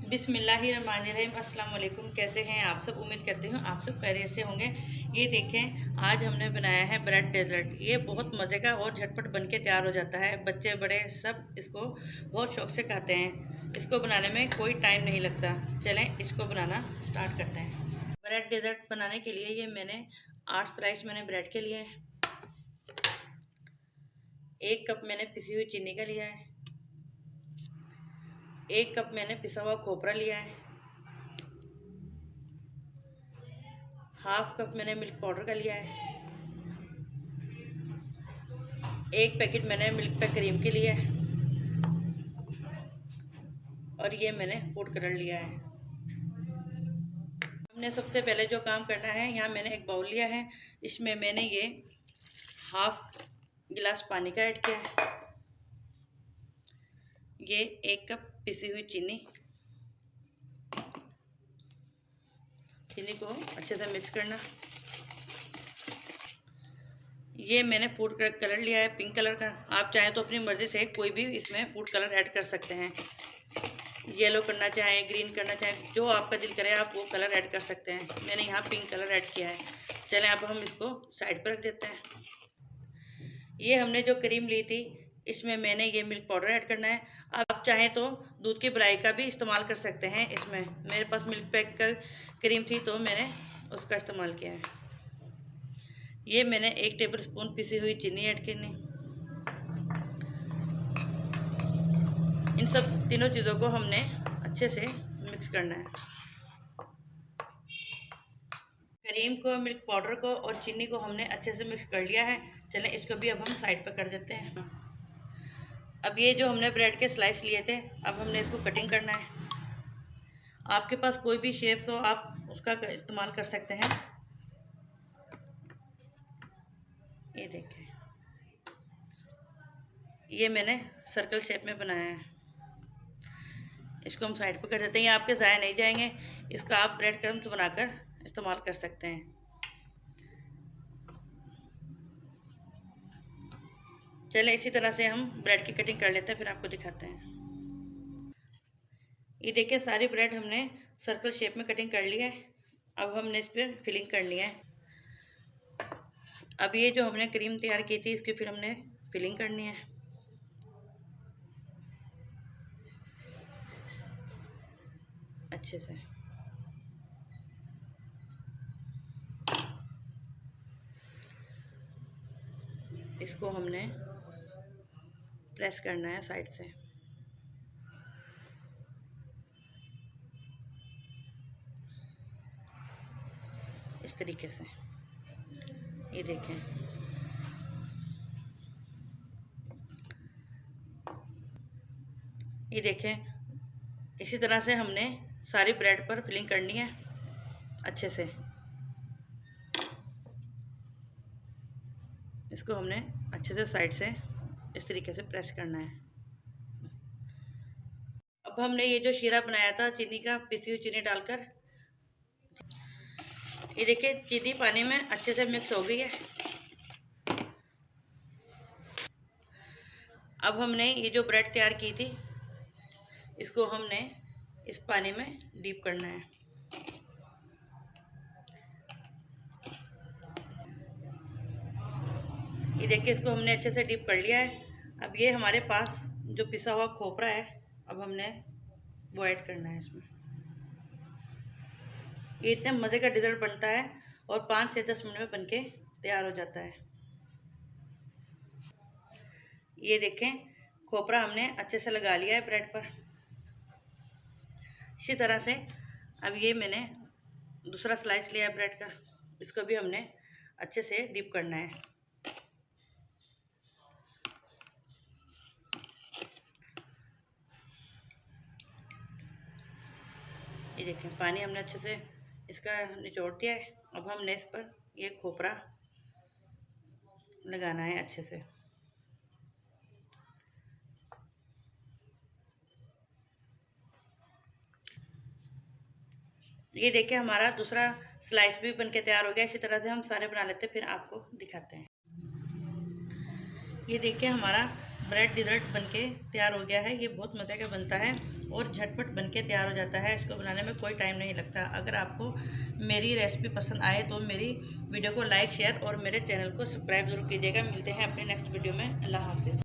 बिस्मिल्लाहिर्रहमानिर्रहीम। अस्सलाम वालेकुम। कैसे हैं आप सब? उम्मीद करती हूँ आप सब खैरियत से होंगे। ये देखें, आज हमने बनाया है ब्रेड डेजर्ट। ये बहुत मज़े का और झटपट बन के तैयार हो जाता है। बच्चे बड़े सब इसको बहुत शौक़ से खाते हैं। इसको बनाने में कोई टाइम नहीं लगता। चलें इसको बनाना स्टार्ट करते हैं। ब्रेड डेजर्ट बनाने के लिए ये मैंने 8 स्लाइस मैंने ब्रेड के लिए है। 1 कप मैंने पिसी हुई चीनी का लिया है। 1 कप मैंने पिसा हुआ खोपरा लिया है। 1/2 कप मैंने मिल्क पाउडर का लिया है। 1 पैकेट मैंने मिल्क पैक क्रीम के लिया है। और ये मैंने फूड कलर लिया है। हमने सबसे पहले जो काम करना है, यहाँ मैंने एक बाउल लिया है। इसमें मैंने ये 1/2 गिलास पानी का ऐड किया है। ये 1 कप पिसी हुई चीनी को अच्छे से मिक्स करना। ये मैंने फूड कलर लिया है पिंक कलर का। आप चाहें तो अपनी मर्ज़ी से कोई भी इसमें फूड कलर ऐड कर सकते हैं। येलो करना चाहें, ग्रीन करना चाहें, जो आपका दिल करे आप वो कलर ऐड कर सकते हैं। मैंने यहाँ पिंक कलर ऐड किया है। चलें अब हम इसको साइड पर रख देते हैं। ये हमने जो क्रीम ली थी, इसमें मैंने ये मिल्क पाउडर ऐड करना है। आप चाहें तो दूध की मलाई का भी इस्तेमाल कर सकते हैं। इसमें मेरे पास मिल्क पैक का क्रीम थी तो मैंने उसका इस्तेमाल किया है। ये मैंने 1 टेबल स्पून पिसी हुई चीनी ऐड करनी। इन सब तीनों चीज़ों को हमने अच्छे से मिक्स करना है। क्रीम को, मिल्क पाउडर को और चीनी को हमने अच्छे से मिक्स कर लिया है। चलें इसको भी अब हम साइड पर कर देते हैं। अब ये जो हमने ब्रेड के स्लाइस लिए थे, अब हमने इसको कटिंग करना है। आपके पास कोई भी शेप्स हो आप उसका इस्तेमाल कर सकते हैं। ये देखें, ये मैंने सर्कल शेप में बनाया है। इसको हम साइड पर कर देते हैं। ये आपके ज़ाया नहीं जाएंगे। इसका आप ब्रेड क्रम्स बनाकर इस्तेमाल कर सकते हैं। चलें इसी तरह से हम ब्रेड की कटिंग कर लेते हैं, फिर आपको दिखाते हैं। ये देखिए, सारी ब्रेड हमने सर्कल शेप में कटिंग कर लिया है। अब हमने इस पर फिलिंग करनी है। अब ये जो हमने क्रीम तैयार की थी, इसकी फिर हमने फिलिंग करनी है। अच्छे से इसको हमने प्रेस करना है साइड से। इस तरीके से ये देखें। ये देखें, इसी तरह से हमने सारी ब्रेड पर फिलिंग करनी है अच्छे से। इसको हमने अच्छे से साइड से इस तरीके से प्रेस करना है। अब हमने ये जो शीरा बनाया था चीनी का, पिसी हुई चीनी डालकर, ये देखिए चीनी पानी में अच्छे से मिक्स हो गई है। अब हमने ये जो ब्रेड तैयार की थी, इसको हमने इस पानी में डीप करना है। ये देखिए, इसको हमने अच्छे से डीप कर लिया है। अब ये हमारे पास जो पिसा हुआ खोपरा है, अब हमने वो ऐड करना है इसमें। ये इतने मज़े का डिज़र्ट बनता है और 5 से 10 मिनट में बनके तैयार हो जाता है। ये देखें, खोपरा हमने अच्छे से लगा लिया है ब्रेड पर। इसी तरह से अब ये मैंने दूसरा स्लाइस लिया है ब्रेड का, इसको भी हमने अच्छे से डीप करना है। ये देखें, पानी हमने अच्छे से इसका निचोड़ दिया है। अब हमने इस पर ये खोपरा लगाना है अच्छे से। ये देखिए, हमारा दूसरा स्लाइस भी बनके तैयार हो गया। इसी तरह से हम सारे बना लेते हैं, फिर आपको दिखाते हैं। ये देखिए, हमारा ब्रेड डिज़र्ट बनके तैयार हो गया है। ये बहुत मज़े का बनता है और झटपट बनके तैयार हो जाता है। इसको बनाने में कोई टाइम नहीं लगता। अगर आपको मेरी रेसिपी पसंद आए तो मेरी वीडियो को लाइक शेयर और मेरे चैनल को सब्सक्राइब ज़रूर कीजिएगा। मिलते हैं अपने नेक्स्ट वीडियो में। अल्लाह हाफिज़।